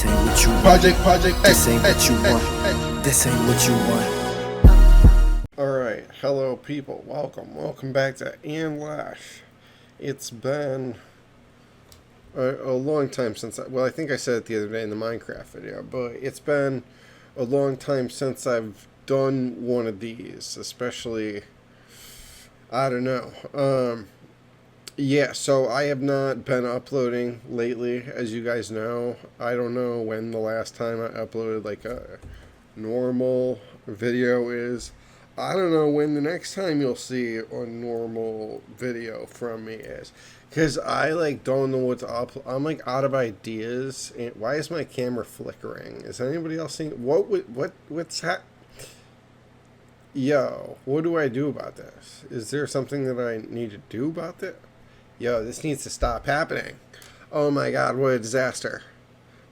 This ain't what you want. Project, This ain't what you want. This ain't what you want. Alright, hello people, welcome back to Lesh. It's been a long time since, I think I said it the other day in the Minecraft video, but it's been a long time since I've done one of these, especially, I don't know, yeah, so I have not been uploading lately, as you guys know. I don't know when the last time I uploaded like a normal video is. I don't know when the next time you'll see a normal video from me is. Because I like don't know what to upload. I'm like out of ideas. And why is my camera flickering? Is anybody else seeing? What's happening? Yo, what do I do about this? Is there something that I need to do about this? Yo, this needs to stop happening. Oh my god, what a disaster.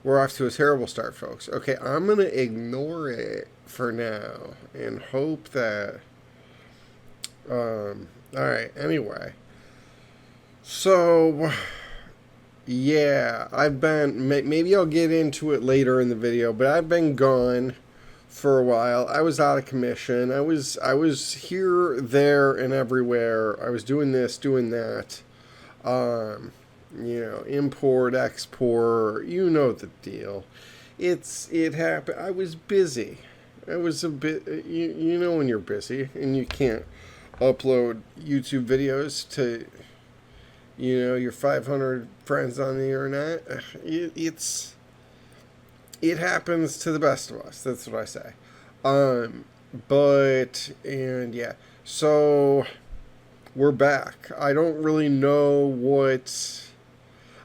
We're off to a terrible start, folks. Okay, I'm going to ignore it for now and hope that... Alright, anyway. So, yeah, I've been... Maybe I'll get into it later in the video, but I've been gone for a while. I was out of commission. I was here, there, and everywhere. I was doing this, doing that. You know, import, export, you know the deal. It happened. I was busy. I was a bit, you know when you're busy and you can't upload YouTube videos to, you know, your 500 friends on the internet. It happens to the best of us. That's what I say. And yeah, so we're back. I don't really know what...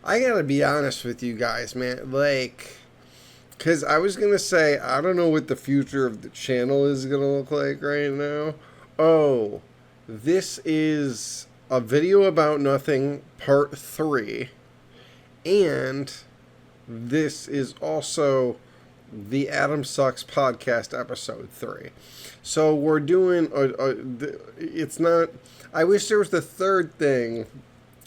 I gotta be honest with you guys, man. Like, because I was gonna say, I don't know what the future of the channel is gonna look like right now. Oh, this is a video about nothing, part 3. And this is also the Adam Sucks podcast episode 3. So we're doing it's not... I wish there was the third thing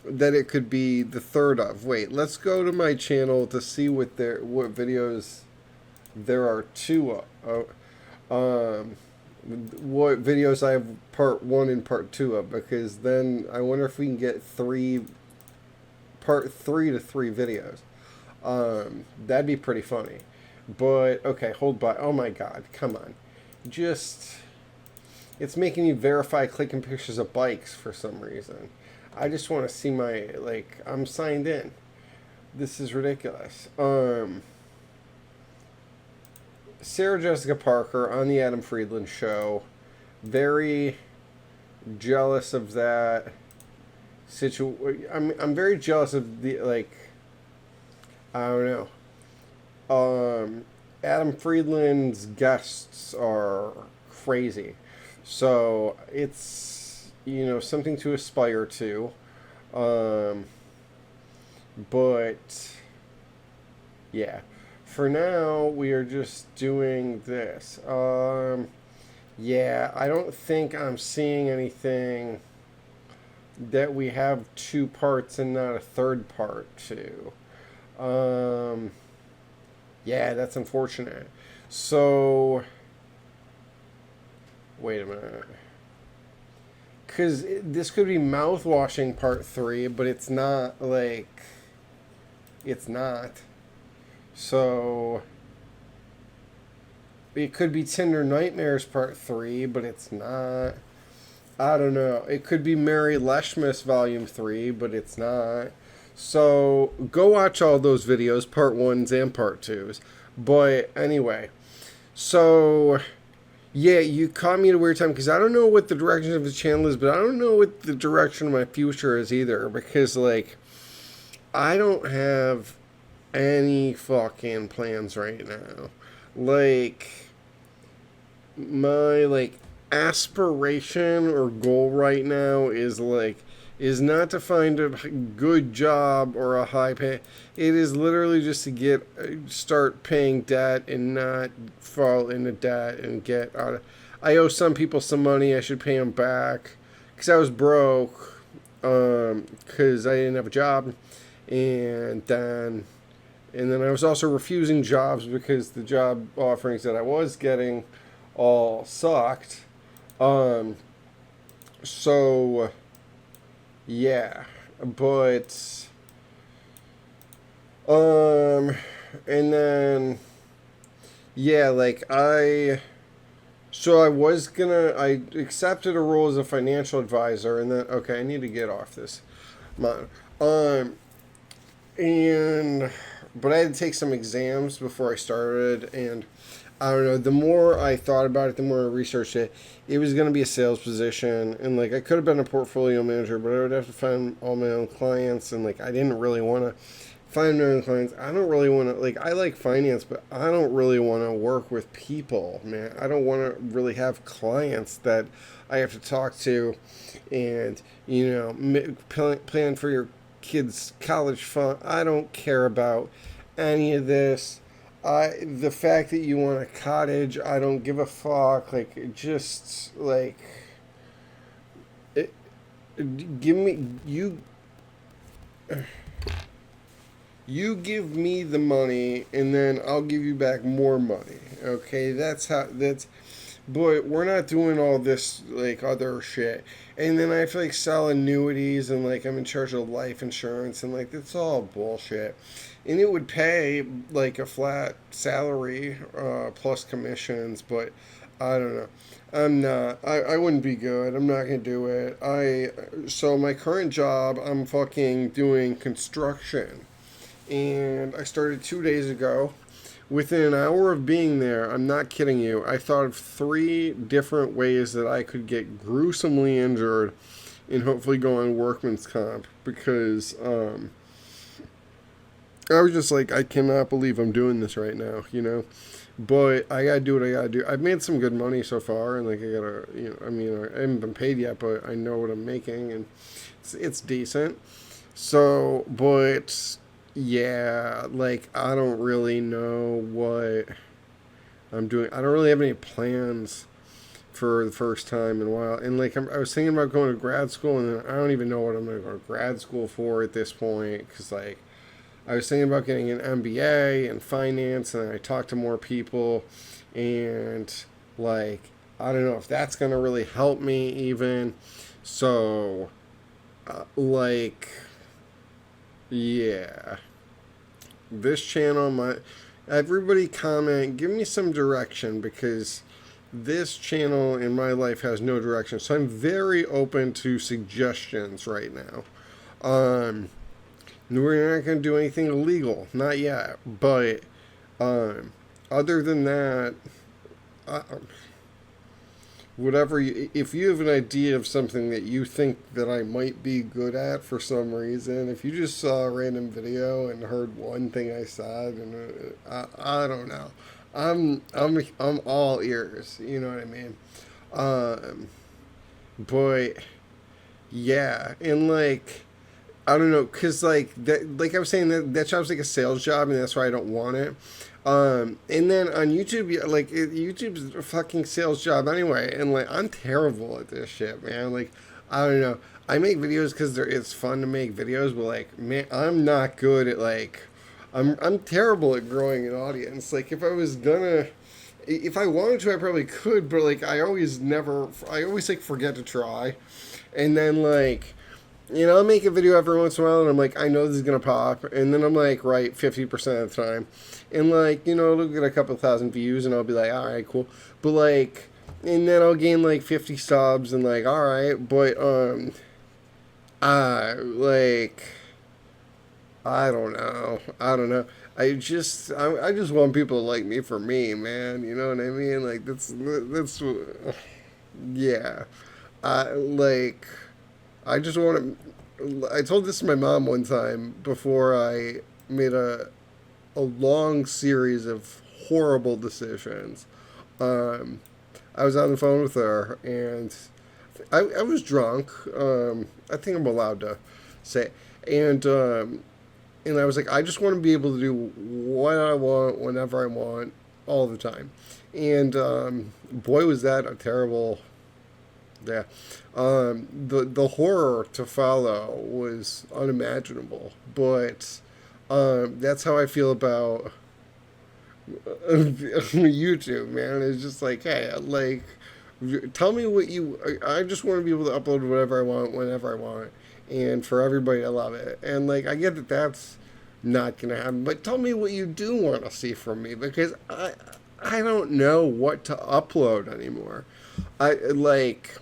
that it could be the third of. Wait, let's go to my channel to see what videos there are two of. What videos I have part 1 and part 2 of, because then I wonder if we can get part 3 to 3 videos. That'd be pretty funny. But okay, hold by. Oh my god, come on. It's making me verify clicking pictures of bikes for some reason. I just want to see my, like, I'm signed in. This is ridiculous. Sarah Jessica Parker on the Adam Friedland show. Very jealous of that situation. I'm very jealous of the, like, I don't know. Adam Friedland's guests are crazy. So it's, you know, something to aspire to. But yeah, for now we are just doing this. Yeah, I don't think I'm seeing anything that we have 2 parts and not a third part to. Yeah, that's unfortunate. So wait a minute. Because this could be mouthwashing part 3, but it's not, like... It's not. So... It could be Tinder Nightmares part 3, but it's not. I don't know. It could be Mary Leshmas volume 3, but it's not. So, go watch all those videos, part 1s and part 2s. But, anyway. So... Yeah, you caught me at a weird time, because I don't know what the direction of the channel is, but I don't know what the direction of my future is either, because, like, I don't have any fucking plans right now. Like, my, like, aspiration or goal right now is, like, is not to find a good job or a high pay. It is literally just to start paying debt and not fall into debt and get out of... I owe some people some money. I should pay them back because I was broke because I didn't have a job. And then And then I was also refusing jobs because the job offerings that I was getting all sucked. Um, so yeah, but um, and then yeah, like I accepted a role as a financial advisor, and then okay, I need to get off this. Um, and but I had to take some exams before I started, and I don't know. The more I thought about it, the more I researched it. It was going to be a sales position, and like I could have been a portfolio manager, but I would have to find all my own clients, and like I didn't really want to find my own clients. I don't really want to like. I like finance, but I don't really want to work with people, man. I don't want to really have clients that I have to talk to, and plan for your kids' college fund. I don't care about any of this. The fact that you want a cottage, I don't give a fuck. Like, it just like it, give me you give me the money, and then I'll give you back more money. Okay, that's. But we're not doing all this like other shit. And then I have to like sell annuities, and like I'm in charge of life insurance, and like that's all bullshit. And it would pay like a flat salary plus commissions, but I don't know. I'm not. I wouldn't be good. I'm not gonna do it. So my current job, I'm fucking doing construction, and I started 2 days ago. Within an hour of being there, I'm not kidding you, I thought of 3 different ways that I could get gruesomely injured and hopefully go on workman's comp because I was just like, I cannot believe I'm doing this right now, you know? But I gotta do what I gotta do. I've made some good money so far, and like I gotta, I mean, I haven't been paid yet, but I know what I'm making, and it's decent. So, but yeah, like I don't really know what I'm doing. I don't really have any plans for the first time in a while. And like I was thinking about going to grad school, and I don't even know what I'm going to go to grad school for at this point. Because like I was thinking about getting an MBA in finance, and I talked to more people, and like I don't know if that's going to really help me even. So, like, yeah. This channel, everybody comment, give me some direction because this channel in my life has no direction. So I'm very open to suggestions right now. We're not going to do anything illegal, not yet. But other than that, uh, whatever if you have an idea of something that you think that I might be good at for some reason, if you just saw a random video and heard one thing I said, and I don't know, I'm all ears, you know what I mean? But yeah, and like I don't know, cause like that, like I was saying, that job's like a sales job, and that's why I don't want it. And then on YouTube, like YouTube's a fucking sales job anyway, and like I'm terrible at this shit, man. Like I don't know, I make videos because it's fun to make videos, but like man, I'm not good at like, I'm terrible at growing an audience. Like if I wanted to, I probably could, but like I always like forget to try, and then like. I'll make a video every once in a while, and I'm like, I know this is going to pop. And then I'm like, right, 50% of the time. And like, it'll get a couple thousand views, and I'll be like, all right, cool. But like, and then I'll gain like 50 subs, and like, all right. But, like, I don't know. I just want people to like me for me, man. You know what I mean? Like, that's, yeah. Like, I just want to. I told this to my mom one time before I made a long series of horrible decisions. I was on the phone with her, and I was drunk. I think I'm allowed to say, and I was like, I just want to be able to do what I want, whenever I want, all the time. And boy, was that a terrible. Yeah. The horror to follow was unimaginable, but That's how I feel about YouTube, man. It's just like, hey, like, tell me what you. I just want to be able to upload whatever I want, whenever I want, and for everybody to love it. And like, I get that that's not gonna happen, but tell me what you do want to see from me, because I don't know what to upload anymore. I like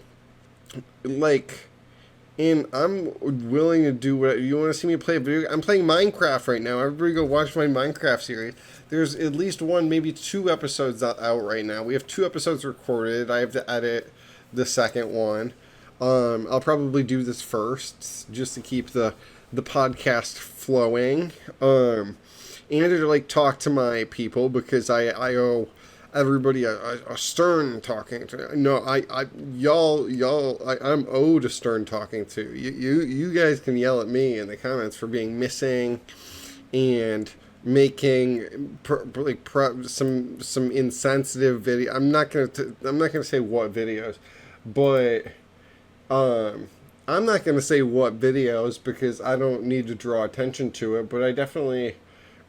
and I'm willing to do what you want to see me play a video. I'm playing Minecraft right now. Everybody go watch my Minecraft series. There's at least one, maybe two episodes out right now. We have 2 episodes recorded. I have to edit the second one. I'll probably do this first just to keep the podcast flowing. And to like talk to my people, because I owe everybody a stern talking to. No, I'm owed a stern talking to. You guys can yell at me in the comments for being missing and making some insensitive video. I'm not gonna say what videos, but I'm not gonna say what videos because I don't need to draw attention to it. But I definitely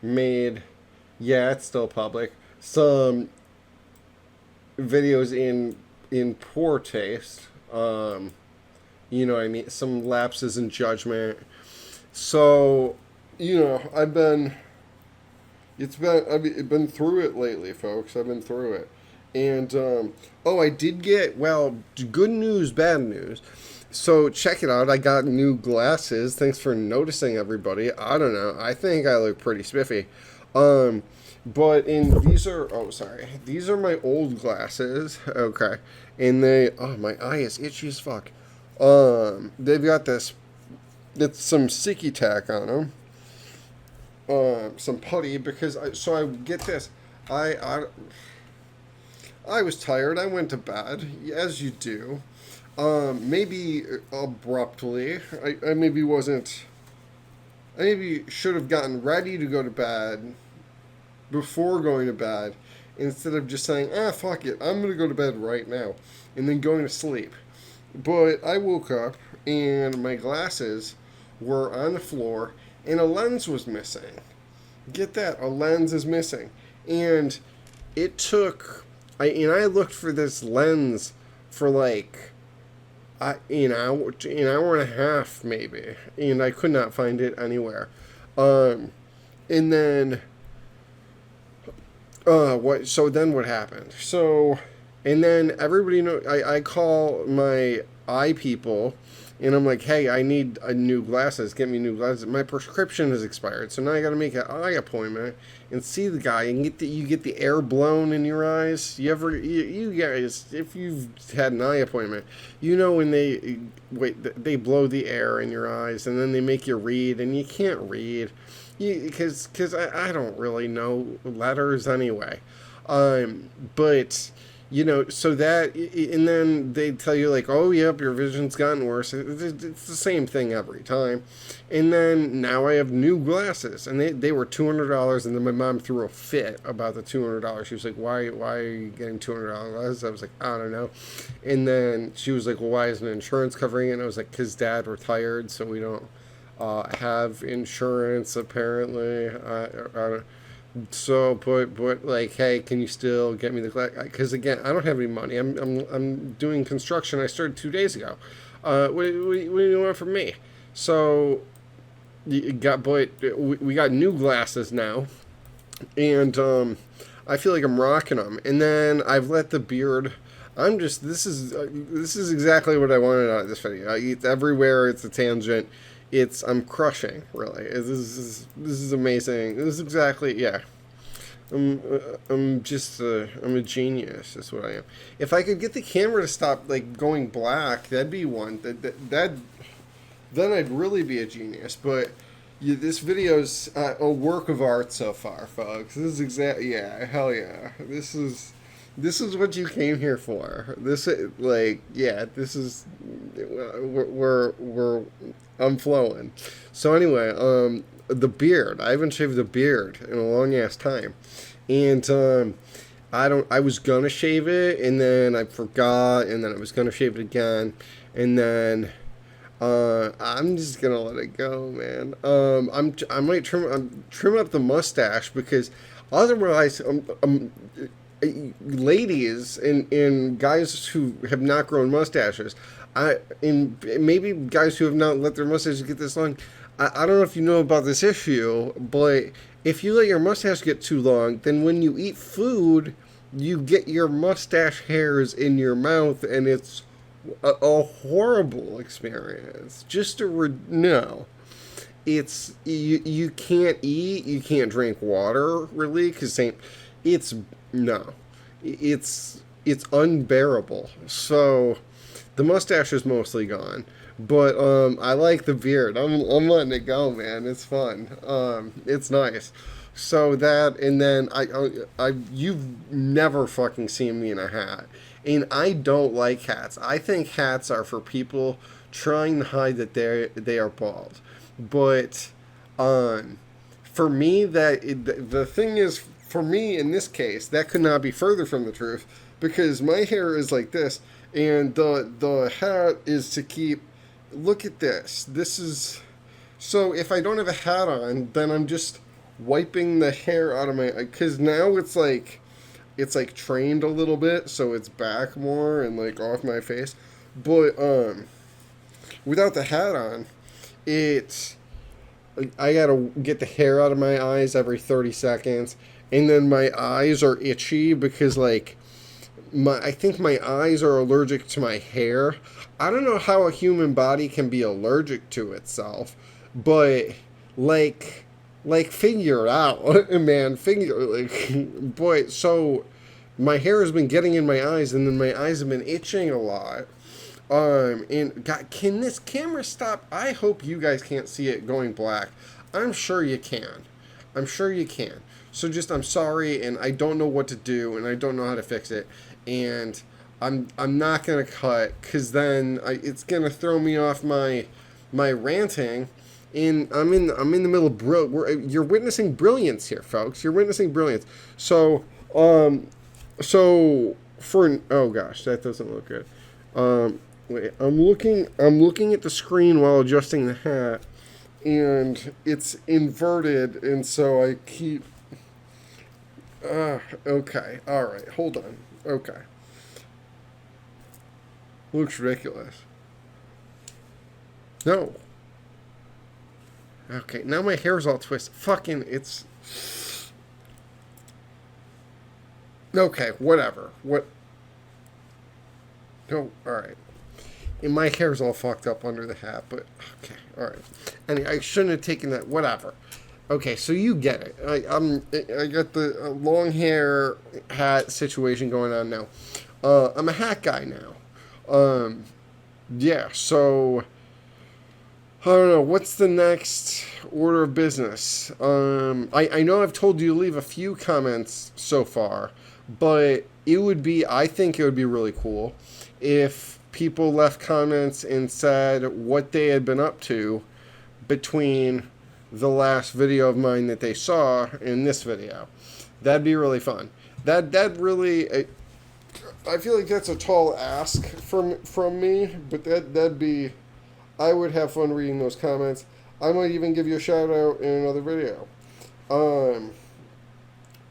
made, yeah, it's still public, some videos in poor taste. You know what I mean? Some lapses in judgment. So, you know, I've been through it lately, folks. I've been through it. And I did get, well, good news, bad news. So check it out. I got new glasses. Thanks for noticing, everybody. I don't know. I think I look pretty spiffy. But these are my old glasses. Okay. And my eye is itchy as fuck. They've got it's some sticky tack on them. Some putty, because I get this. I was tired. I went to bed, as you do. Maybe abruptly. I maybe wasn't. I maybe should have gotten ready to go to bed before going to bed, instead of just saying, fuck it, I'm going to go to bed right now, and then going to sleep. But I woke up, and my glasses were on the floor, and a lens was missing. Get that, a lens is missing. And it took, I looked for this lens for like an hour and a half, maybe, and I could not find it anywhere. And then what happened? So, and then everybody I call my eye people, and I'm like, hey, I need new glasses. Get me new glasses. My prescription has expired, so now I got to make an eye appointment and see the guy and you get the air blown in your eyes. You guys, if you've had an eye appointment, you know when they blow the air in your eyes, and then they make you read, and you can't read. Because I don't really know letters anyway. But, you know, so that, and then they tell you like, oh, yep, your vision's gotten worse. It's the same thing every time. And then now I have new glasses, and they were $200, and then my mom threw a fit about the $200. She was like, why are you getting $200 glasses? I was like, I don't know. And then she was like, well, why isn't insurance covering it? And I was like, because Dad retired, so we don't have insurance, apparently. So, but like, hey, can you still get me the glass? Because again, I don't have any money. I'm doing construction. I started 2 days ago. What do you want from me? So, we got new glasses now, and I feel like I'm rocking them. And then I've let the beard. This is exactly what I wanted out of this video. It's everywhere. It's a tangent. I'm crushing, really. This is amazing. This is exactly, yeah. I'm a genius. That's what I am. If I could get the camera to stop like going black, that'd be one. Then I'd really be a genius. But this video's a work of art so far, folks. This is hell yeah. This is what you came here for. I'm flowing. So anyway, the beard. I haven't shaved the beard in a long ass time, and I was gonna shave it, and then I forgot, and then I was gonna shave it again, and then I'm just gonna let it go, man. I might trim up the mustache because otherwise, ladies and guys who have not grown mustaches, and maybe guys who have not let their mustaches get this long. I don't know if you know about this issue, but if you let your mustache get too long, then when you eat food, you get your mustache hairs in your mouth, and it's a horrible experience. Just no, it's you can't eat, you can't drink water really because it's no, it's unbearable. So the mustache is mostly gone, but I like the beard. I'm letting it go, man. It's fun. It's nice. So that, and then you've never fucking seen me in a hat. And I don't like hats. I think hats are for people trying to hide that they are bald. But for me, the thing is, for me in this case, that could not be further from the truth because my hair is like this, and the hat is to keep. Look at this. This is so. If I don't have a hat on, then I'm just wiping the hair out of my. Because now it's like trained a little bit, so it's back more and like off my face. But without the hat on, it's I gotta get the hair out of my eyes every 30 seconds, and then my eyes are itchy because like I think my eyes are allergic to my hair. I don't know how a human body can be allergic to itself, but like figure it out, man. Boy. So my hair has been getting in my eyes, and then my eyes have been itching a lot. And God, can this camera stop? I hope you guys can't see it going black. I'm sure you can. I'm sure you can. So I'm sorry, and I don't know what to do, and I don't know how to fix it, and I'm not gonna cut, cause then it's gonna throw me off my ranting. And I'm in the middle of you're witnessing brilliance here, folks. You're witnessing brilliance. So for oh gosh, that doesn't look good. Wait, I'm looking at the screen while adjusting the hat, and it's inverted, and so I keep. Okay, all right, hold on. Okay, looks ridiculous. No. Okay, now my hair's all twisted. Fucking, it's... Okay, whatever. What? No, alright. And my hair's all fucked up under the hat, but... Okay, alright. Anyway, I shouldn't have taken that. Whatever. Okay, so you get it. I got the long hair hat situation going on now. I'm a hat guy now. Yeah, so... I don't know. What's the next order of business? I know I've told you to leave a few comments so far, but I think it would be really cool if people left comments and said what they had been up to between the last video of mine that they saw and this video. That'd be really fun. That really, I feel like that's a tall ask from me, but that'd be. I would have fun reading those comments. I might even give you a shout out in another video.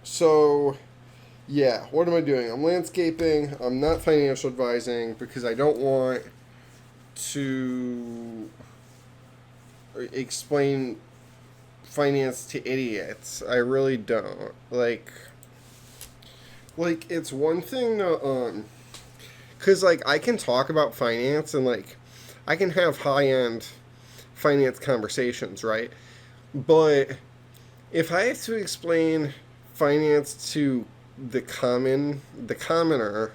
So, yeah, what am I doing? I'm landscaping. I'm not financial advising because I don't want to explain finance to idiots. I really don't. Like it's one thing to, because, like, I can talk about finance and, like, I can have high-end finance conversations, right? But if I have to explain finance to the commoner,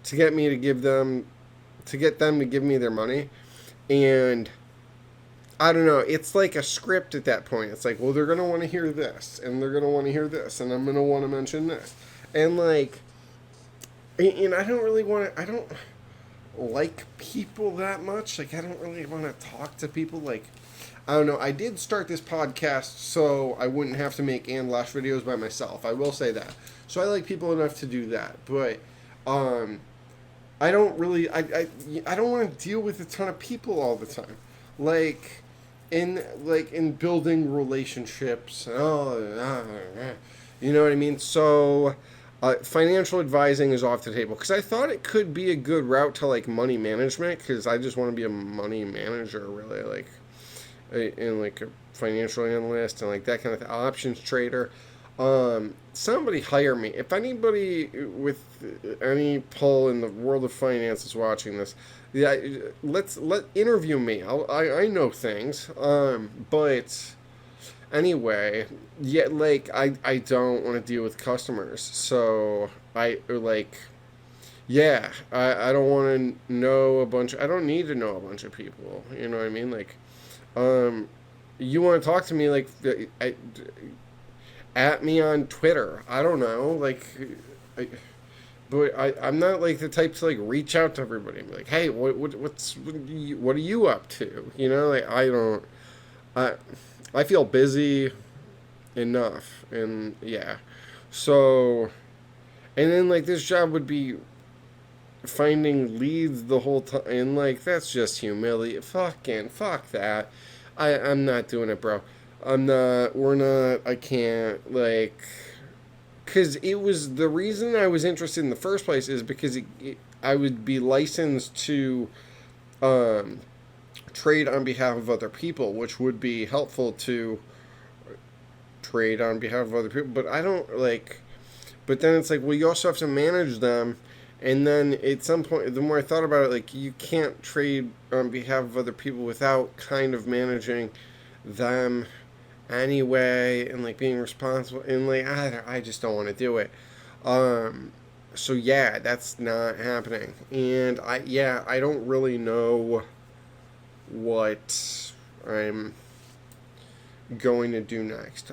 to get them to give me their money, and I don't know, it's like a script at that point. It's like, well, they're going to want to hear this, and they're going to want to hear this, and I'm going to want to mention this. And, like, and I don't like people that much. Like, I don't really want to talk to people. Like, I don't know. I did start this podcast so I wouldn't have to make and Lesh videos by myself. I will say that. So I like people enough to do that. But I don't really I don't want to deal with a ton of people all the time, like in building relationships. You know what I mean? So financial advising is off the table because I thought it could be a good route to like money management because I just want to be a money manager, really, like and like a financial analyst and like that kind of options trader. Somebody hire me. If anybody with any pull in the world of finance is watching this, yeah, let interview me. I know things. But anyway, yeah, like I don't want to deal with customers, so I like. Yeah, I don't want to know a bunch. I don't need to know a bunch of people. You know what I mean? Like, um, you want to talk to me like at me on Twitter. I don't know, like, I, but I'm not like the type to like reach out to everybody and be like, hey, what are you up to? You know, like I don't. I I feel busy enough, and yeah, so and then like this job would be finding leads the whole time, and like that's just humiliating. Fucking fuck that. I'm not doing it, bro. I'm not. We're not. I can't like. Because it was the reason I was interested in the first place is because I would be licensed to um, trade on behalf of other people, which would be helpful to trade on behalf of other people. But I don't like. But then it's like, well, you also have to manage them. And then at some point, the more I thought about it, like, you can't trade on behalf of other people without kind of managing them anyway and, like, being responsible. And, like, I just don't want to do it. So, yeah, that's not happening. And, I don't really know what I'm going to do next.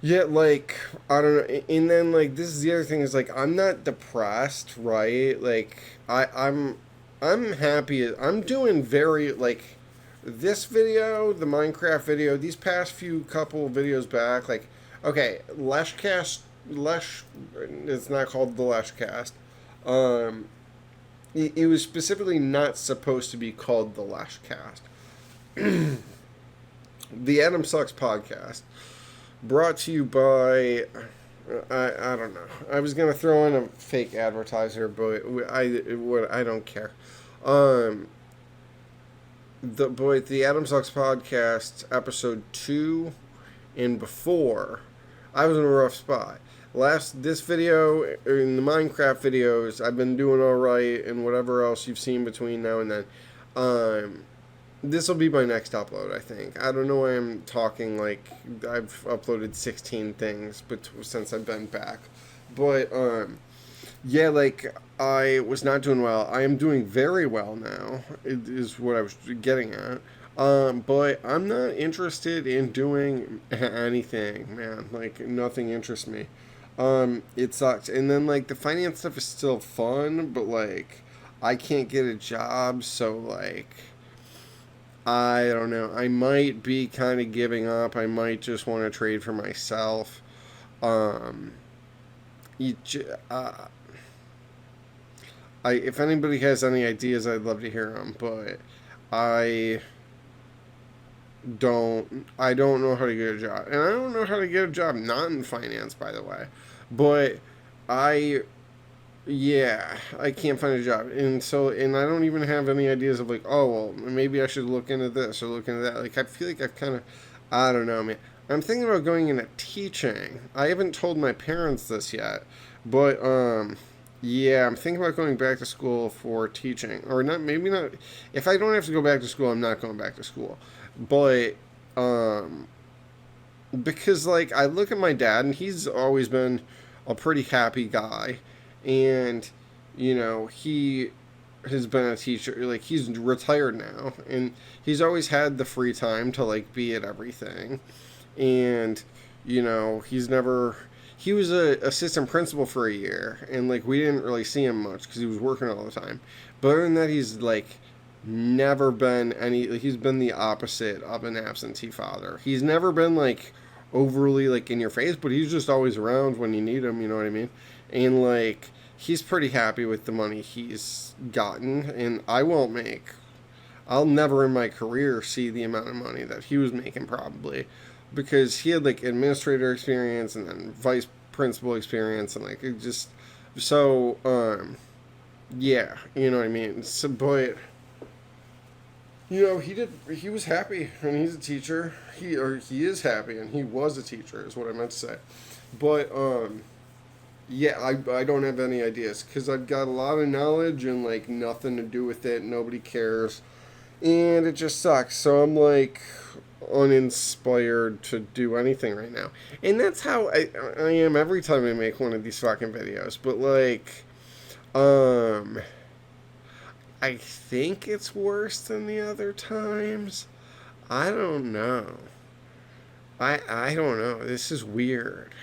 Yeah, like I don't know, and then like this is the other thing is like I'm not depressed, right? Like I'm happy. I'm doing very like this video, the Minecraft video, these past few couple videos back. Like, okay, Lesh. It's not called the Leshcast. Um, it was specifically not supposed to be called the Leshcast. The Adam Sucks podcast. Brought to you by I don't know. I was gonna throw in a fake advertiser, but I don't care. Um, the Adam Sucks podcast episode 2 and before, I was in a rough spot. This video in the Minecraft videos, I've been doing all right, and whatever else you've seen between now and then. This will be my next upload, I think. I don't know why I'm talking like I've uploaded 16 things since I've been back. But, yeah, like, I was not doing well. I am doing very well now, is what I was getting at. But I'm not interested in doing anything, man. Like, nothing interests me. It sucks. And then, like, the finance stuff is still fun, but, like, I can't get a job, so, like, I don't know. I might be kind of giving up. I might just want to trade for myself. Um, you, if anybody has any ideas, I'd love to hear them. But I I don't know how to get a job, and I don't know how to get a job not in finance, by the way. But I yeah, I can't find a job. And I don't even have any ideas of like, oh, well, maybe I should look into this or look into that. Like, I feel like I've kind of, I don't know, man. I'm thinking about going into teaching. I haven't told my parents this yet, but, yeah, I'm thinking about going back to school for teaching. Or not, maybe not. If I don't have to go back to school, I'm not going back to school. But, because, like, I look at my dad, and he's always been a pretty happy guy. And, you know, he has been a teacher. Like, he's retired now. And he's always had the free time to, like, be at everything. And, you know, he was a assistant principal for a year. And, like, we didn't really see him much because he was working all the time. But other than that, he's, like, never been he's been the opposite of an absentee father. He's never been, like, overly, like, in your face, but he's just always around when you need him, you know what I mean? and like he's pretty happy with the money he's gotten, and I'll never in my career see the amount of money that he was making, probably, because he had like administrator experience and then vice principal experience, and like it just so yeah, you know what I mean. So, but he was happy, and he's a teacher. He is happy, and he was a teacher, is what I meant to say. But yeah, I don't have any ideas because I've got a lot of knowledge and like nothing to do with it. Nobody cares, and it just sucks. So I'm like uninspired to do anything right now, and that's how I am every time I make one of these fucking videos. But like, I think it's worse than the other times. I don't know. I don't know. This is weird.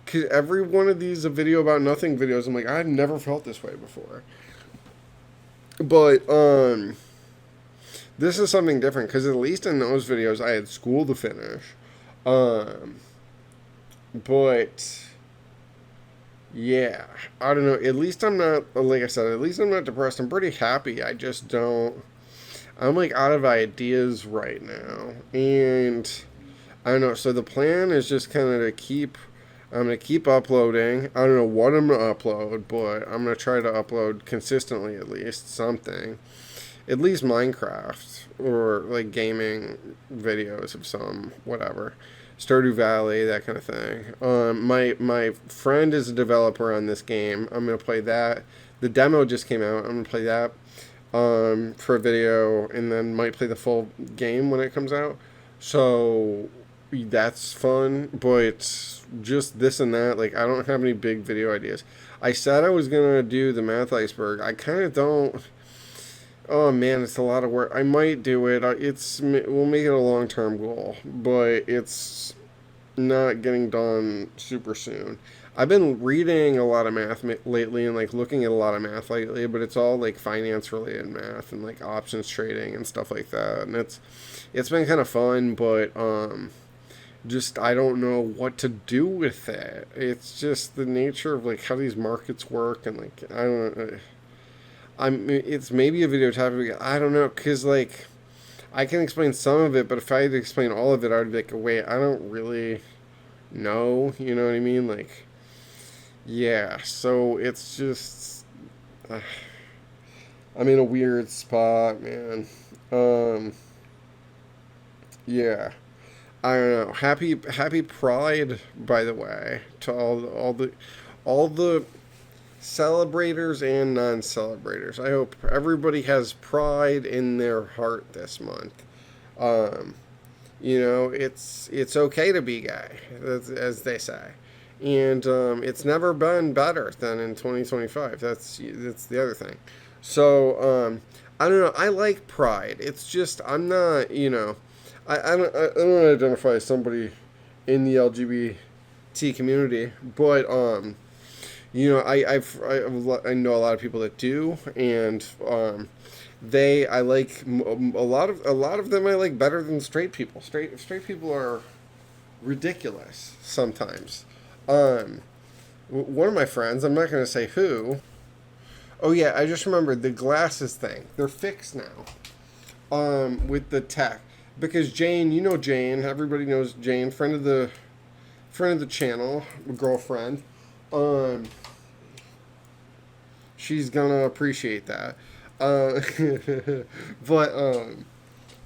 Cause every one of these a video about nothing videos, I'm like, I've never felt this way before. But this is something different because at least in those videos I had school to finish. But yeah, I don't know. At least I'm not, like I said, at least I'm not depressed. I'm pretty happy. I just don't. I'm like out of ideas right now, and I don't know. So the plan is just kind of to keep. I'm going to keep uploading. I don't know what I'm going to upload, but I'm going to try to upload consistently at least something. At least Minecraft or like gaming videos of some, whatever. Stardew Valley, that kind of thing. My friend is a developer on this game. I'm going to play that. The demo just came out. I'm going to play that for a video, and then might play the full game when it comes out. So that's fun, but just this and that, like, I don't have any big video ideas. I said I was gonna do the math iceberg. I kind of don't. Oh man, it's a lot of work. I might do it. We'll make it a long-term goal, but it's not getting done super soon. I've been reading a lot of math lately and like looking at a lot of math lately, but it's all like finance related math and like options trading and stuff like that. And it's been kind of fun, but just I don't know what to do with it. It's just the nature of like how these markets work, and like I don't know. It's maybe a video topic. I don't know, cause like I can explain some of it, but if I had to explain all of it, I would be like, wait, I don't really know. You know what I mean? Like, yeah. So it's just I'm in a weird spot, man. Yeah. I don't know. Happy Pride, by the way, to all the celebrators and non-celebrators. I hope everybody has pride in their heart this month. It's okay to be gay, as they say, and it's never been better than in 2025. That's the other thing. So I don't know. I like pride. It's just I'm not. I don't identify as somebody in the LGBT community, but I know a lot of people that do, and I like a lot of them. I like better than straight people. Straight people are ridiculous sometimes. One of my friends, I'm not going to say who. Oh yeah, I just remembered the glasses thing. They're fixed now. With the tech. Because Jane, Jane, everybody knows Jane, friend of the channel, girlfriend. She's gonna appreciate that. But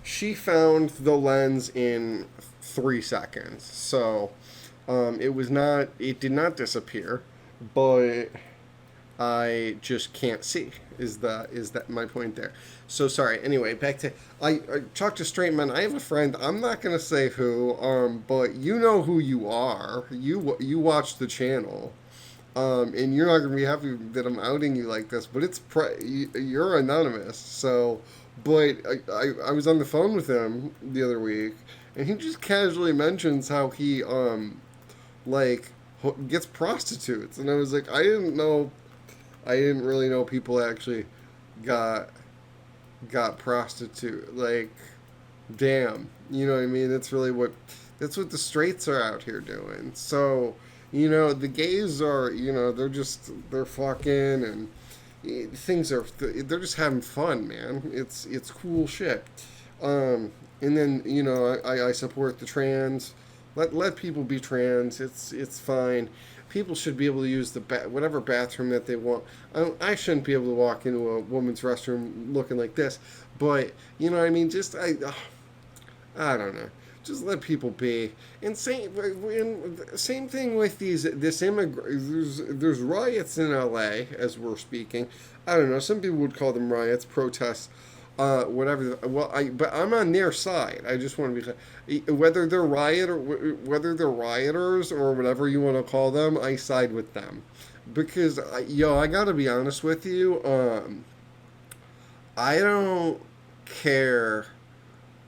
she found the lens in 3 seconds. So it did not disappear, but I just can't see. Is that my point there? So sorry. Anyway, back to I talk to straight men. I have a friend. I'm not gonna say who. But you know who you are. You watch the channel. And you're not gonna be happy that I'm outing you like this. But you're anonymous. So, but I was on the phone with him the other week, and he just casually mentions how he gets prostitutes, and I was like, I didn't really know people actually got prostitute. Like, damn, you know what I mean? That's what the straights are out here doing. So, The gays are, they're fucking, and they're just having fun, man. It's cool shit. And then I support the trans. Let people be trans. It's fine. People should be able to use whatever bathroom that they want. I shouldn't be able to walk into a woman's restroom looking like this, but you know what I mean. I don't know. Just let people be. And same thing with there's riots in LA as we're speaking. I don't know. Some people would call them riots, protests, whatever. But I'm on their side. I just want to be clear. Whether they're rioters or whatever you want to call them, I side with them, because I gotta be honest with you. I don't care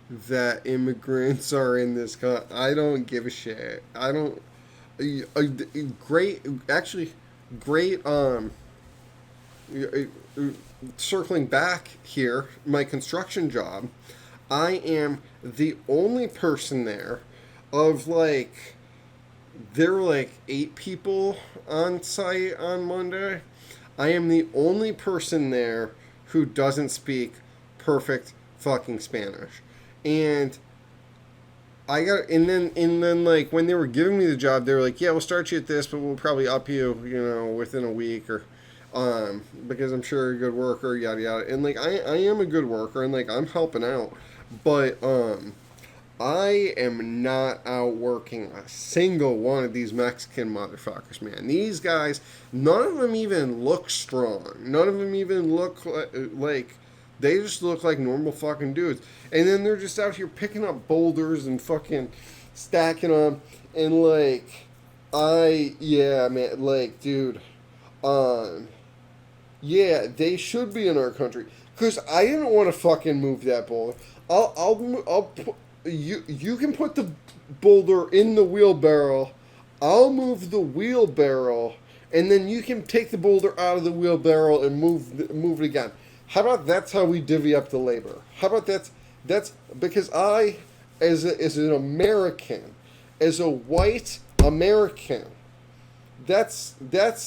that immigrants are in this country. I don't give a shit. I don't. Great. Circling back here, my construction job, I am the only person there. There were like 8 people on site on Monday. I am the only person there who doesn't speak perfect fucking Spanish. And then like when they were giving me the job, they were like, yeah, we'll start you at this, but we'll probably up you, within a week, or because I'm sure you're a good worker, yada yada. And like I am a good worker, and like I'm helping out, but I am not outworking a single one of these Mexican motherfuckers, man. These guys, none of them even look strong. None of them even look like they just look like normal fucking dudes. And then they're just out here picking up boulders and fucking stacking them. And man, like, dude, yeah, they should be in our country. Cause I didn't want to fucking move that boulder. You can put the boulder in the wheelbarrow. I'll move the wheelbarrow, and then you can take the boulder out of the wheelbarrow and move it again. How about that's how we divvy up the labor? How about that's because I, as an American, as a white American, that's the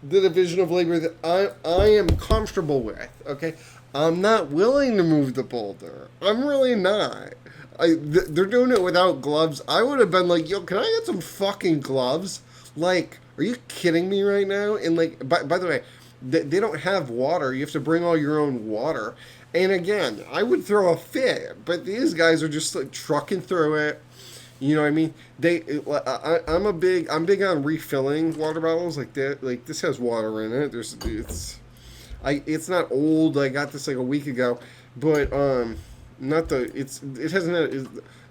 division of labor that I am comfortable with. Okay, I'm not willing to move the boulder. I'm really not. They're doing it without gloves. I would have been like, yo, can I get some fucking gloves? Like, are you kidding me right now? And like, by the way, they don't have water. You have to bring all your own water. And again, I would throw a fit, but these guys are just like trucking through it. You know what I mean? I'm big on refilling water bottles like that. Like, this has water in it. It's not old. I got this like a week ago, but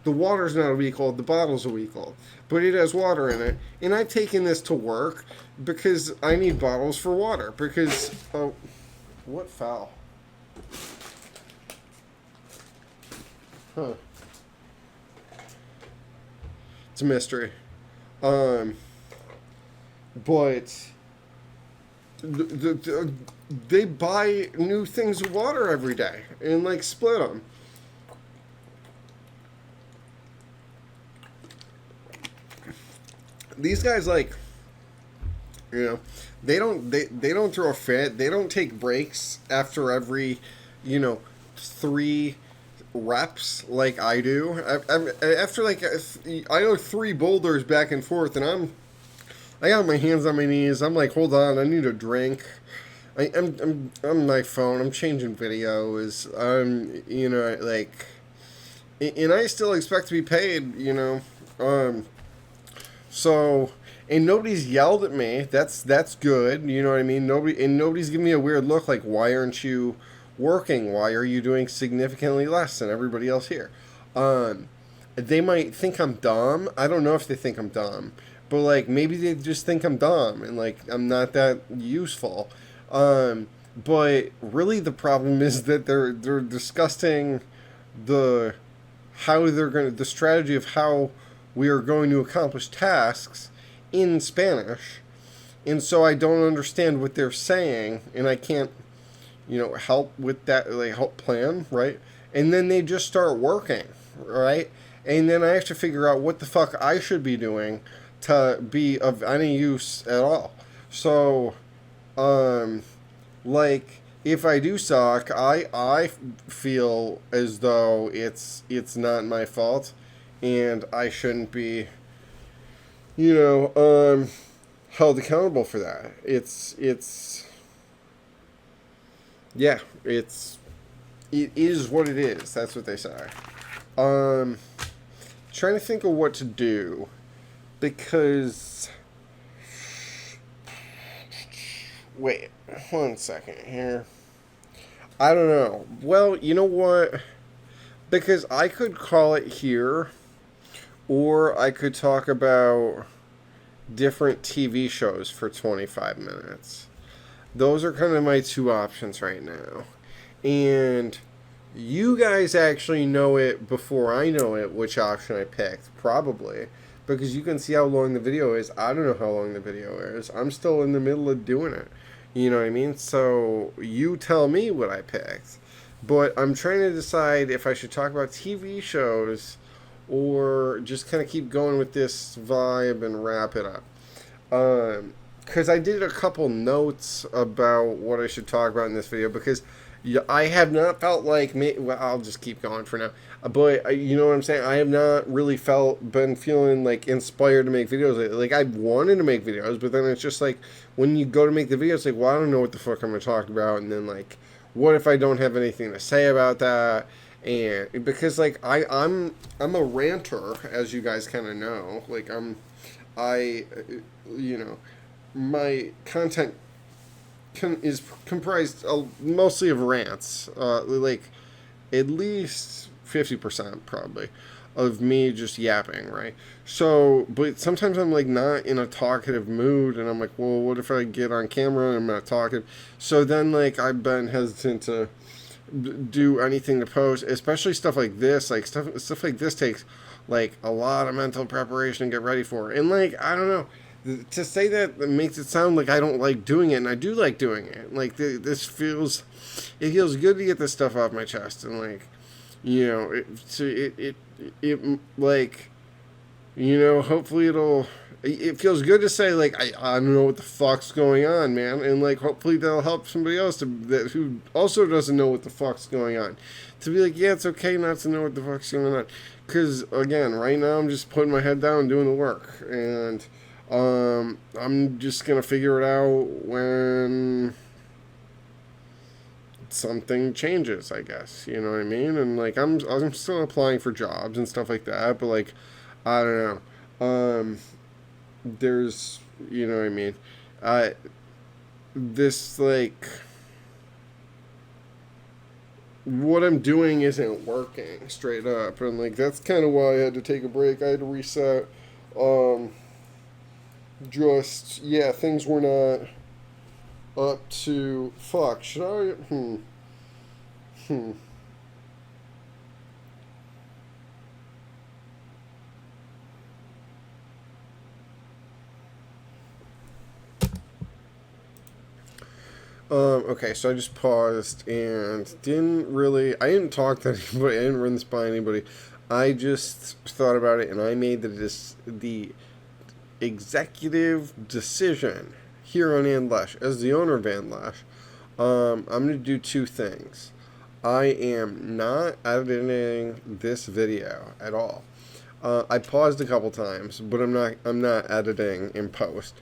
the water's not a week old. The bottle's a week old, but it has water in it. And I've taken this to work because I need bottles for water. Because what foul? Huh. It's a mystery. But they buy new things of water every day and like split them. These guys, like, they don't throw a fit. They don't take breaks after every 3 reps like I do. After like I go 3 boulders back and forth, and I got my hands on my knees. I'm like, hold on, I need a drink. I'm on my phone. I'm changing videos. And I still expect to be paid. So, and nobody's yelled at me. That's good. You know what I mean? Nobody's giving me a weird look like, why aren't you working? Why are you doing significantly less than everybody else here? They might think I'm dumb. I don't know if they think I'm dumb, but like maybe they just think I'm dumb and like I'm not that useful. But really the problem is that they're discussing the strategy of how we are going to accomplish tasks in Spanish. And so I don't understand what they're saying, and I can't, help with that, like help plan, right? And then they just start working, right? And then I have to figure out what the fuck I should be doing to be of any use at all. So, like, if I do suck, I feel as though it's not my fault, and I shouldn't be, you know, held accountable for that. Yeah, it is what it is. That's what they say. Um, Trying to think of what to do, because wait, 1 second here. I don't know. Well, you know what? Because I could call it here, or I could talk about different TV shows for 25 minutes. Those are kind of my two options right now. And you guys actually know it before I know it, which option I picked, probably. Because you can see how long the video is. I don't know how long the video is. I'm still in the middle of doing it. You know what I mean? So you tell me what I picked. But I'm trying to decide if I should talk about TV shows or just kind of keep going with this vibe and wrap it up. Because I did a couple notes about what I should talk about in this video, because I have not felt like well, I'll just keep going for now. But you know what I'm saying? I have not really been feeling like inspired to make videos. Like, I wanted to make videos, but then it's just like when you go to make the video, it's like, well, I don't know what the fuck I'm gonna talk about, and then like, what if I don't have anything to say about that? And because like I'm a ranter, as you guys kind of know. Like I you know, my content is comprised mostly of rants, like at least 50% probably of me just yapping, right? So, but sometimes I'm like not in a talkative mood, and I'm like, well, what if I get on camera and I'm not talking? So then like I've been hesitant to do anything to post, especially stuff like this. Like stuff like this takes like a lot of mental preparation to get ready for, and like I don't know. To say that makes it sound like I don't like doing it, and I do like doing it. Like it feels good to get this stuff off my chest, and like, you know, it like, you know, hopefully it feels good to say like I don't know what the fuck's going on, man, and like hopefully that'll help somebody else who also doesn't know what the fuck's going on, to be like, yeah, it's okay not to know what the fuck's going on, because again, right now I'm just putting my head down and doing the work, and I'm just gonna figure it out when something changes, I guess. You know what I mean? And like I'm still applying for jobs and stuff like that, but like I don't know. There's, you know what I mean? This like what I'm doing isn't working straight up, and like that's kind of why I had to take a break. I had to reset. Just, yeah, things were not up to, fuck, should I, okay, so I just paused and I didn't talk to anybody, I didn't run this by anybody, I just thought about it, and I made the executive decision here on Lesh, as the owner of Lesh. I'm going to do two things. I am not editing this video at all. I paused a couple times, but I'm not editing in post.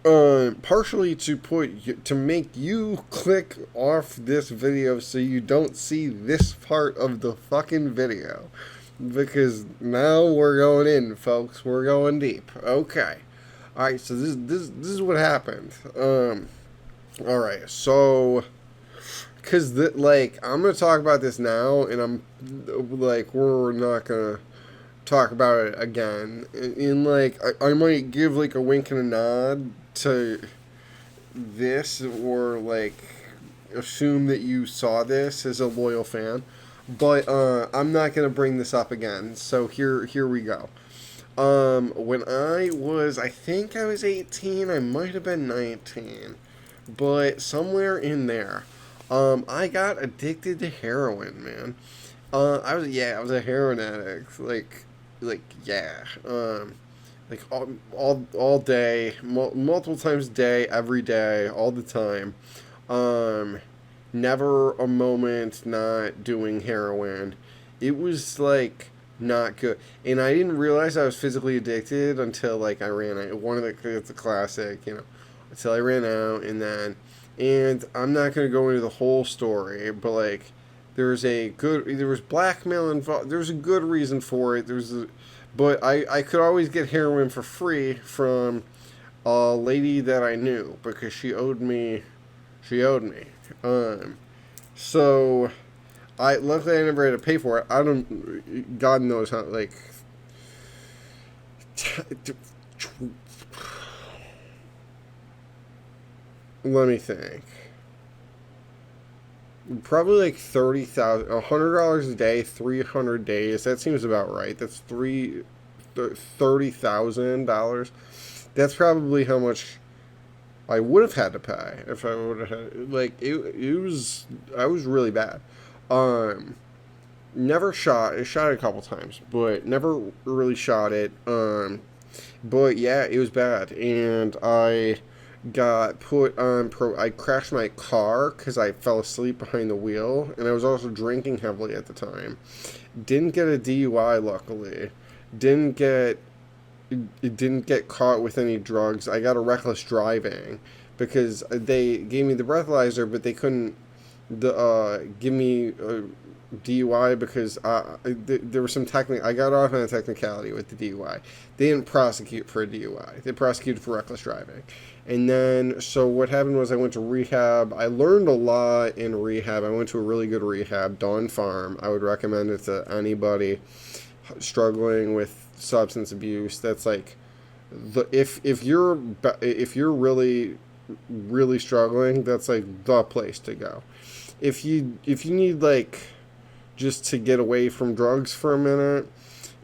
Partially to make you click off this video so you don't see this part of the fucking video. Because now we're going in, folks. We're going deep. Okay. Alright, so this is what happened. Alright, so because like I'm gonna talk about this now, and I'm like, we're not gonna talk about it again. And like I might give like a wink and a nod to this, or like assume that you saw this as a loyal fan. But I'm not going to bring this up again. So here we go. When I think I was 18, I might have been 19. But somewhere in there, I got addicted to heroin, man. I was a heroin addict. Like, yeah. like all day, multiple times a day, every day, all the time. Never a moment not doing heroin. It was like not good, and I didn't realize I was physically addicted until like I ran out. One of the it's a classic, until I ran out, and I'm not gonna go into the whole story, but like there was blackmail involved. There's a good reason for it. But I could always get heroin for free from a lady that I knew because she owed me. So luckily I never had to pay for it. I don't. God knows how. Like, let me think. Probably like $30,000 a day, 300 days. That seems about right. That's $30,000. That's probably how much I would have had to pay if I would have had, like, it was, I was really bad. Never shot. I shot it a couple times, but never really shot it. But yeah, it was bad, and I got put on I crashed my car because I fell asleep behind the wheel, and I was also drinking heavily at the time. Didn't get a DUI, luckily. Didn't get caught with any drugs. I got a reckless driving because they gave me the breathalyzer, but they couldn't give me a DUI because there was some technical. I got off on a technicality with the DUI. They didn't prosecute for a DUI. They prosecuted for reckless driving. And then, so what happened was I went to rehab. I learned a lot in rehab. I went to a really good rehab, Dawn Farm. I would recommend it to anybody struggling with substance abuse. That's like if you're really really struggling, that's like the place to go. If you need like just to get away from drugs for a minute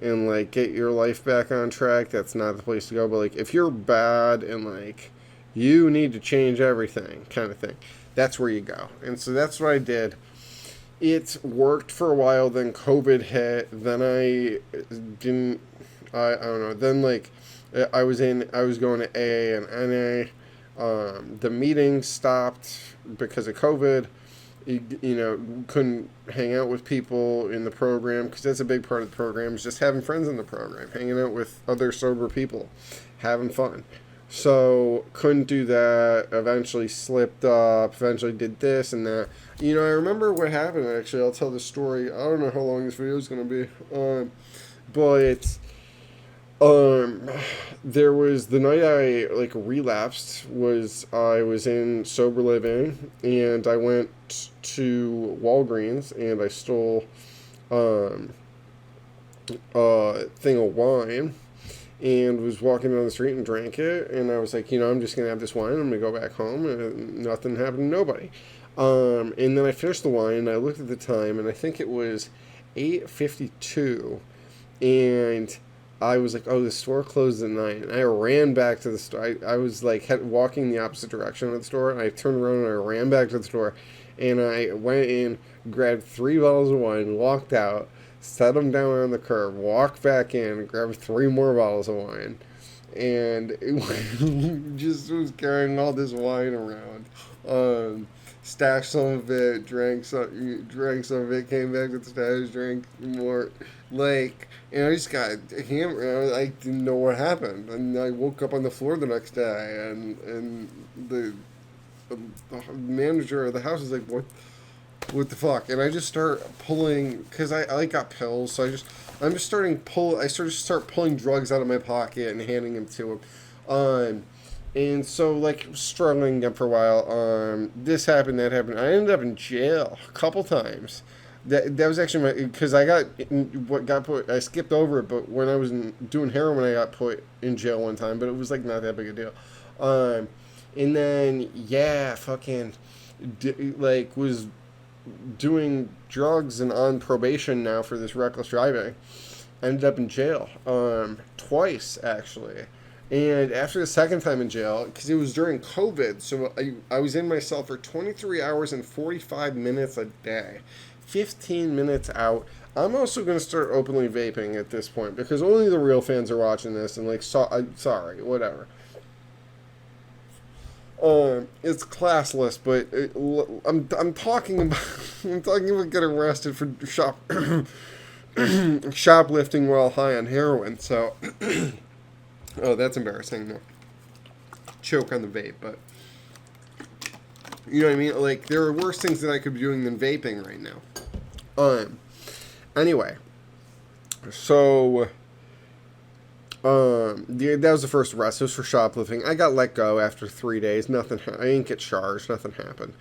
and like get your life back on track, that's not the place to go. But like if you're bad and like you need to change everything kind of thing, that's where you go. And so that's what I did. It worked for a while, then COVID hit, then I don't know, then like I was going to AA and NA. The meetings stopped because of COVID. Couldn't hang out with people in the program because that's a big part of the program, is just having friends in the program, hanging out with other sober people, having fun. So couldn't do that. Eventually slipped up. Eventually did this and that. I remember what happened. Actually, I'll tell the story. I don't know how long this video is gonna be. But there was the night I like relapsed. I was in sober living and I went to Walgreens and I stole a thing of wine. And was walking down the street and drank it, and I was like, I'm just gonna have this wine. I'm gonna go back home, and nothing happened to nobody. And then I finished the wine, and I looked at the time, and I think it was 8:52, and I was like, oh, the store closed at 9. And I ran back to the store. I was like walking the opposite direction of the store, and I turned around and I ran back to the store, and I went in, grabbed 3 bottles of wine, walked out, set them down on the curb, walked back in, grabbed 3 more bottles of wine, and it just was carrying all this wine around. Stashed some of it, drank some of it, came back to the stash, drank more, and I just got hammered. I didn't know what happened, and I woke up on the floor the next day, and the manager of the house was like, what the fuck? And I just start pulling, because I got pills, so I started to start pulling drugs out of my pocket and handing them to him. And so, like, struggling again for a while. This happened, that happened. I ended up in jail a couple times. That was actually because I skipped over it, but when I was doing heroin, I got put in jail one time, but it was, like, not that big a deal. And then, yeah, was doing drugs and on probation now for this reckless driving. Ended up in jail twice, actually. And after the second time in jail, because it was during COVID, so I was in my cell for 23 hours and 45 minutes a day. 15 minutes out, I'm also going to start openly vaping at this point because only the real fans are watching this, and like, sorry, whatever. It's classless, but I'm talking about I'm talking about getting arrested for shoplifting while high on heroin. So, oh, that's embarrassing. No, choke on the vape, but you know what I mean. Like, there are worse things that I could be doing than vaping right now. Anyway, so that was the first arrest. It was for shoplifting. I got let go after 3 days. Nothing. I didn't get charged. Nothing happened.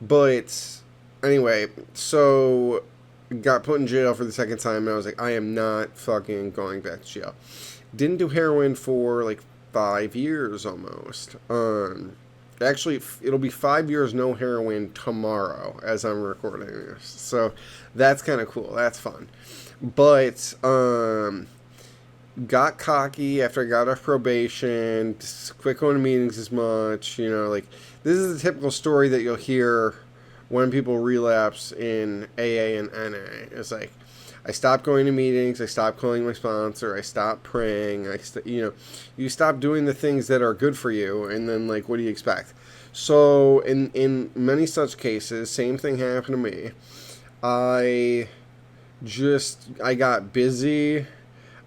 But anyway, so got put in jail for the second time. And I was like, I am not fucking going back to jail. Didn't do heroin for like 5 years almost. Actually, it'll be 5 years no heroin tomorrow as I'm recording this. So that's kind of cool. That's fun. But got cocky after I got off probation. Just quit going to meetings as much. You know, like, this is the typical story that you'll hear when people relapse in AA and NA. It's like, I stopped going to meetings. I stopped calling my sponsor. I stopped praying. You stop doing the things that are good for you, and then, like, what do you expect? So in many such cases, same thing happened to me. I got busy.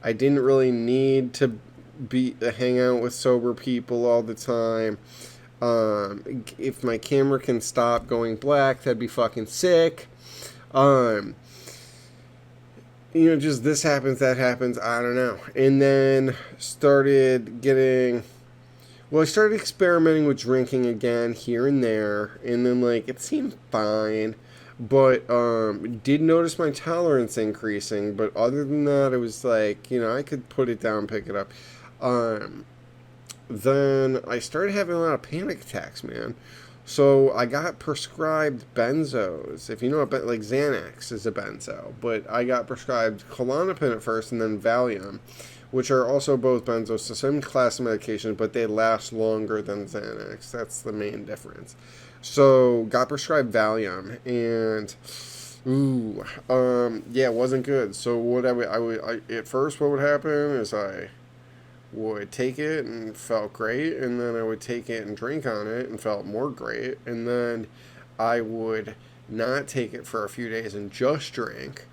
I didn't really need to hang out with sober people all the time. If my camera can stop going black, that'd be fucking sick. Just this happens, that happens, I don't know. And then I started experimenting with drinking again here and there. And then, like, it seemed fine. But did notice my tolerance increasing. But other than that, it was like, I could put it down, pick it up. Then I started having a lot of panic attacks, man. So I got prescribed benzos. If you know what, like, Xanax is a benzo. But I got prescribed Klonopin at first and then Valium, which are also both benzos. So same class of medications, but they last longer than Xanax. That's the main difference. So got prescribed Valium, and it wasn't good. So what at first, what would happen is I would take it and felt great, and then I would take it and drink on it and felt more great, and then I would not take it for a few days and just drink,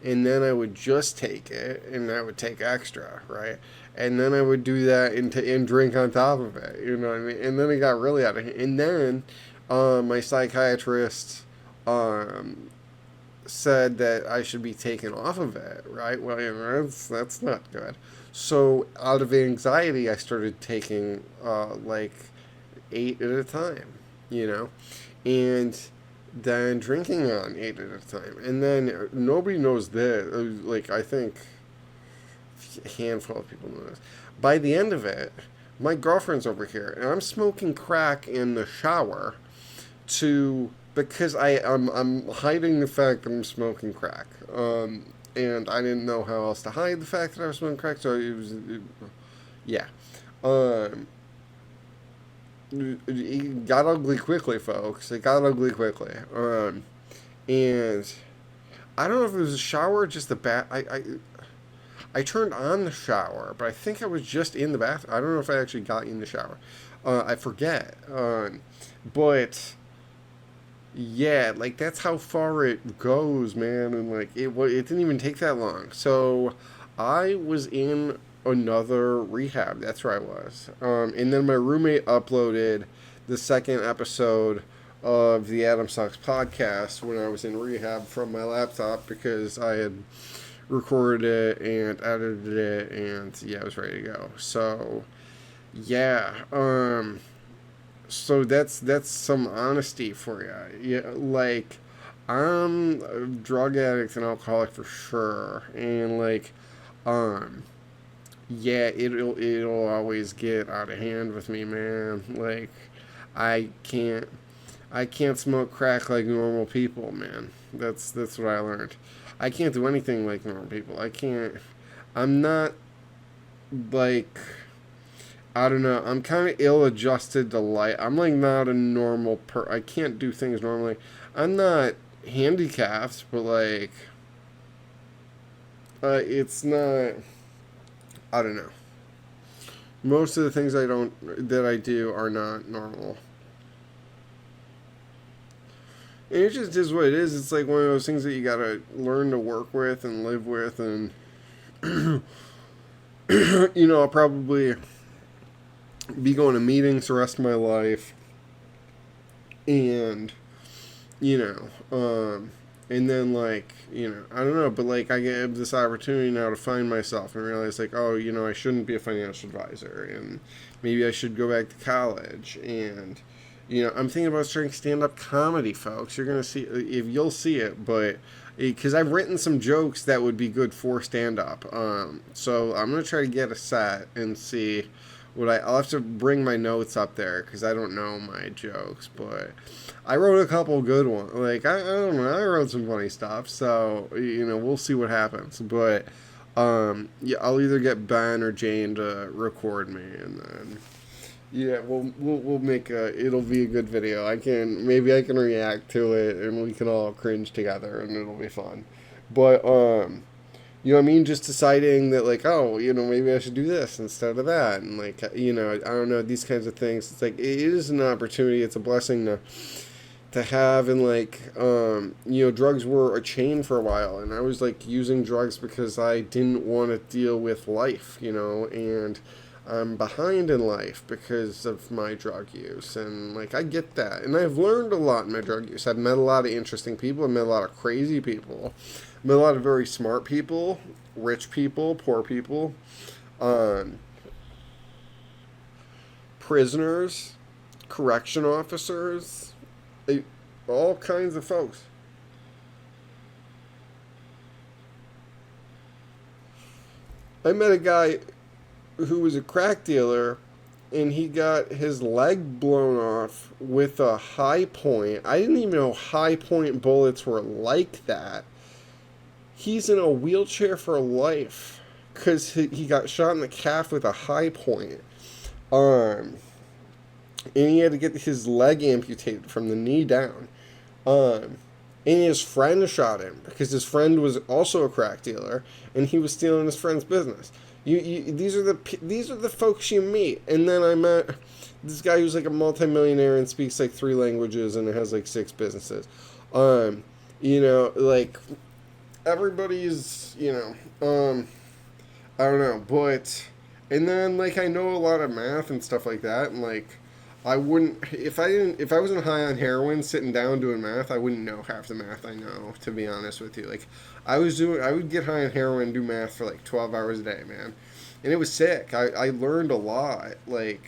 and then I would just take it and I would take extra, right? And then I would do that and drink on top of it, you know what I mean? And then it got really out of hand. And then my psychiatrist said that I should be taken off of it, right? Well, that's not good. So out of anxiety, I started taking like 8 at a time, and then drinking on 8 at a time. And then nobody knows this. Like, I think a handful of people know this. By the end of it, my girlfriend's over here, and I'm smoking crack in the shower because I'm hiding the fact that I'm smoking crack. And I didn't know how else to hide the fact that I was smoking crack, so it got ugly quickly, folks. It got ugly quickly. And I don't know if it was a shower or just the bath. I turned on the shower, but I think I was just in the bath. I don't know if I actually got in the shower. I forget. But yeah, like, that's how far it goes, man. And like, it didn't even take that long. So I was in another rehab. That's where I was. And then my roommate uploaded the second episode of the Adam Sucks podcast when I was in rehab from my laptop because I had recorded it and edited it, and yeah, I was ready to go. So yeah, so that's some honesty for you. Yeah, like, I'm a drug addict and alcoholic for sure, and like, yeah, it'll always get out of hand with me, man. Like, I can't smoke crack like normal people, man. That's what I learned. I can't do anything like normal people. I'm not, like, I don't know. I'm kind of ill-adjusted to life. I'm, like, not a normal I can't do things normally. I'm not handicapped, but like, it's not, I don't know. Most of the things that I do are not normal. And it just is what it is. It's like one of those things that you gotta learn to work with and live with, and I'll probably be going to meetings the rest of my life, and you know, and then like, I don't know, but like I get this opportunity now to find myself and realize like, oh, I shouldn't be a financial advisor, and maybe I should go back to college, and I'm thinking about starting stand-up comedy, folks. You're gonna see, if you'll see it, but because I've written some jokes that would be good for stand-up, so I'm gonna try to get a set and see I'll have to bring my notes up there because I don't know my jokes, but I wrote a couple good ones. Like, I don't know, I wrote some funny stuff, so, we'll see what happens. But, yeah, I'll either get Ben or Jane to record me, and then, yeah, we'll make it'll be a good video. Maybe I can react to it, and we can all cringe together, and it'll be fun. But, you know what I mean? Just deciding that, like, oh, maybe I should do this instead of that. And, like, I don't know, these kinds of things. It's like, it is an opportunity. It's a blessing to have. And, like, drugs were a chain for a while. And I was, like, using drugs because I didn't want to deal with life, and I'm behind in life because of my drug use. And, like, I get that. And I've learned a lot in my drug use. I've met a lot of interesting people. I've met a lot of crazy people. I've met a lot of very smart people, rich people, poor people, prisoners, correction officers, all kinds of folks. I met a guy who was a crack dealer, and he got his leg blown off with a high point. I didn't even know high point bullets were like that. He's in a wheelchair for life because he got shot in the calf with a high point. And he had to get his leg amputated from the knee down. And his friend shot him because his friend was also a crack dealer, and he was stealing his friend's business. These are the folks you meet. And then I met this guy who's like a multimillionaire and speaks like 3 languages and has like 6 businesses. Like, everybody's, I don't know, but, and then, like, I know a lot of math and stuff like that, and, like, I wouldn't, if I wasn't high on heroin sitting down doing math, I wouldn't know half the math I know, to be honest with you. Like, I would get high on heroin and do math for, like, 12 hours a day, man, and it was sick. I learned a lot, like,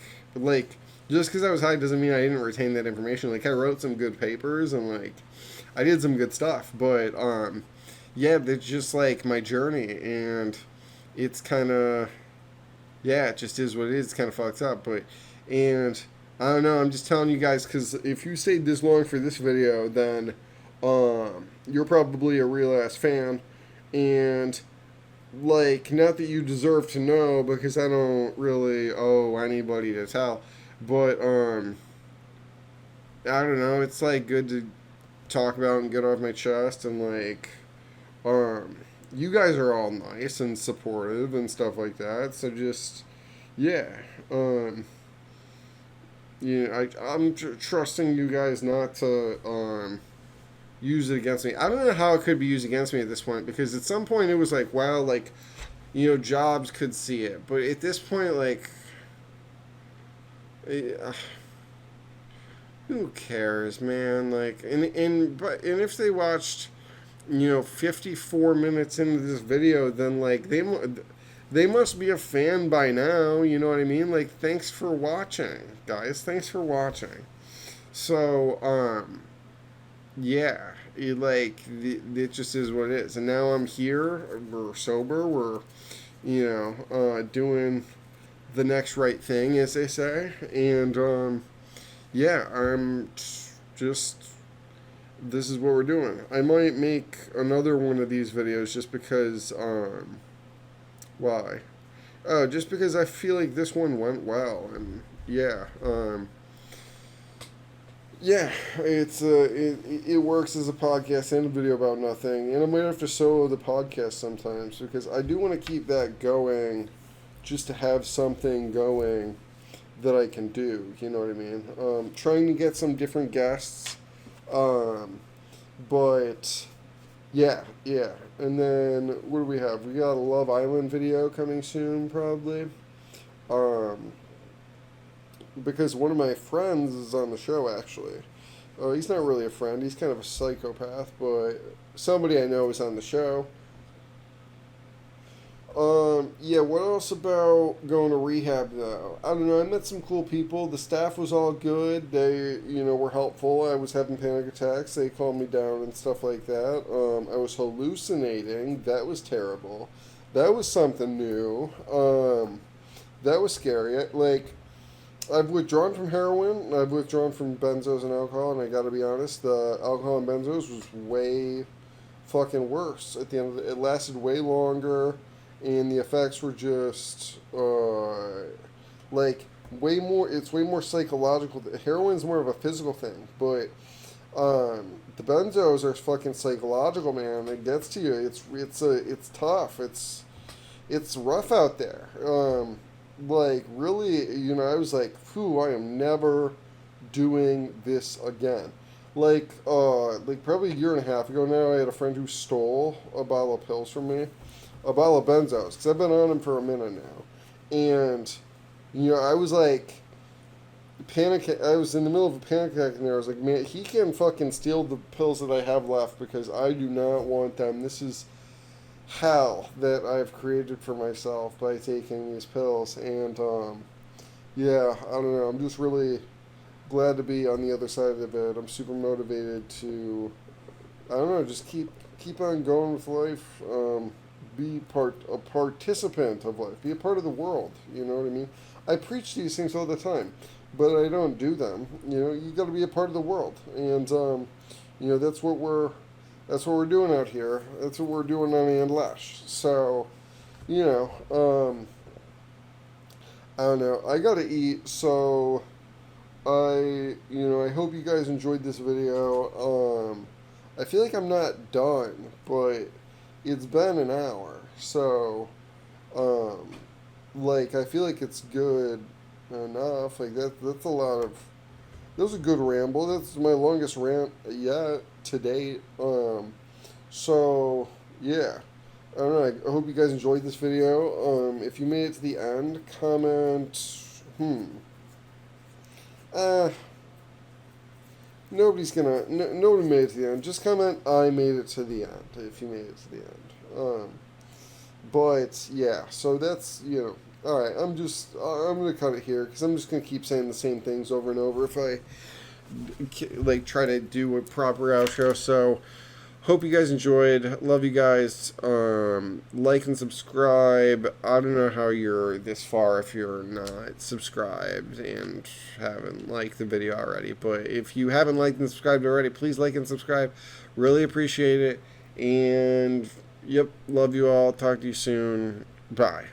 just because I was high doesn't mean I didn't retain that information. Like, I wrote some good papers, and, like, I did some good stuff, but, yeah, that's just like my journey, and it's kind of, yeah, it just is what it is. It's kind of fucked up, but, and I don't know, I'm just telling you guys, because if you stayed this long for this video, then you're probably a real ass fan, and, like, not that you deserve to know, because I don't really owe anybody to tell, but I don't know, it's like good to talk about and get off my chest, and like, you guys are all nice and supportive and stuff like that, so just, yeah, I'm trusting you guys not to, use it against me. I don't know how it could be used against me at this point, because at some point it was like, wow, like, Jobs could see it, but at this point, like, who cares, man, like, and if they watched 54 minutes into this video, then, like, they must be a fan by now, you know what I mean? Like, thanks for watching, guys. Thanks for watching. So, yeah, it just is what it is. And now I'm here, we're sober, we're, doing the next right thing, as they say, and, yeah, I'm just, this is what we're doing. I might make another one of these videos just because, why? Oh, just because I feel like this one went well, and yeah, Yeah, it works as a podcast and a video about nothing, and I might have to solo the podcast sometimes because I do want to keep that going, just to have something going that I can do. You know what I mean? Trying to get some different guests, um, but yeah. And then what do we have? We got a Love Island video coming soon, probably. Um, because one of my friends is on the show actually. He's not really a friend. He's kind of a psychopath, but somebody I know is on the show. Yeah, what else about going to rehab though? I don't know. I met some cool people. The staff was all good. They, were helpful. I was having panic attacks. They calmed me down and stuff like that. I was hallucinating. That was terrible. That was something new. That was scary. I've withdrawn from heroin. I've withdrawn from benzos and alcohol, and I got to be honest, the alcohol and benzos was way fucking worse. At the end of it lasted way longer, and the effects were just way more. It's way more psychological. Heroin's more of a physical thing, but the benzos are fucking psychological, man. It gets to you. It's tough. It's rough out there. Really, I was like, phew, I am never doing this again. Probably a year and a half ago now, I had a friend who stole a bottle of pills from me, a bottle of benzos, because I've been on them for a minute now. And, I was like, I was in the middle of a panic attack, and I was like, man, he can fucking steal the pills that I have left, because I do not want them. This is hell that I've created for myself by taking these pills. And yeah, I don't know, I'm just really glad to be on the other side of it. I'm super motivated to, I don't know, just keep on going with life. Be a participant of life, be a part of the world. You know what I mean? I preach these things all the time, but I don't do them. You got to be a part of the world. And that's what we're doing out here. That's what we're doing on Lesh. So, I don't know. I gotta eat, so I hope you guys enjoyed this video. I feel like I'm not done, but it's been an hour, so, I feel like it's good enough. That's a lot of. That was a good ramble. That's my longest rant yet to date. So yeah, I don't know. I hope you guys enjoyed this video. If you made it to the end, comment. Uh, Nobody made it to the end. Just comment, I made it to the end, if you made it to the end. But yeah, so that's, all right. I'm gonna cut it here because I'm just gonna keep saying the same things over and over if I try to do a proper outro. So hope you guys enjoyed. Love you guys. Like and subscribe. I don't know how you're this far if you're not subscribed and haven't liked the video already. But if you haven't liked and subscribed already, please like and subscribe. Really appreciate it. And yep, love you all. Talk to you soon. Bye.